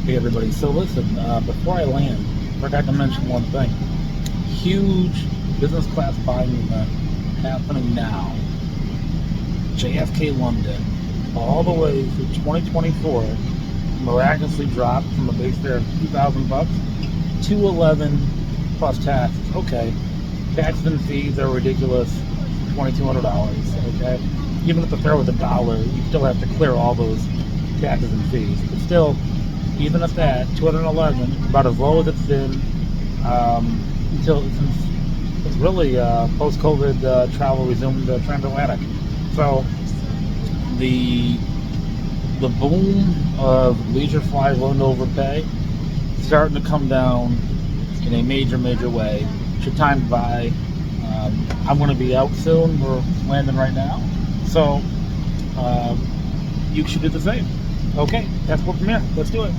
Hey everybody, so listen, before I land, I forgot to mention one thing. Huge business class buying event happening now. JFK London, all the way through 2024, miraculously dropped from a base fare of $2,000 to 11 plus taxes. Okay, taxes and fees are ridiculous, $2,200. Okay, even if the fare was $1, you still have to clear all those taxes and fees. But still, even at that, 211, about as low as it's been since it's really post-COVID travel resumed transatlantic. So the boom of leisure flies low to overpay starting to come down in a major way. Should time to buy. I'm going to be out soon. We're landing right now, so you should do the same. Okay, that's what from here. Let's do it.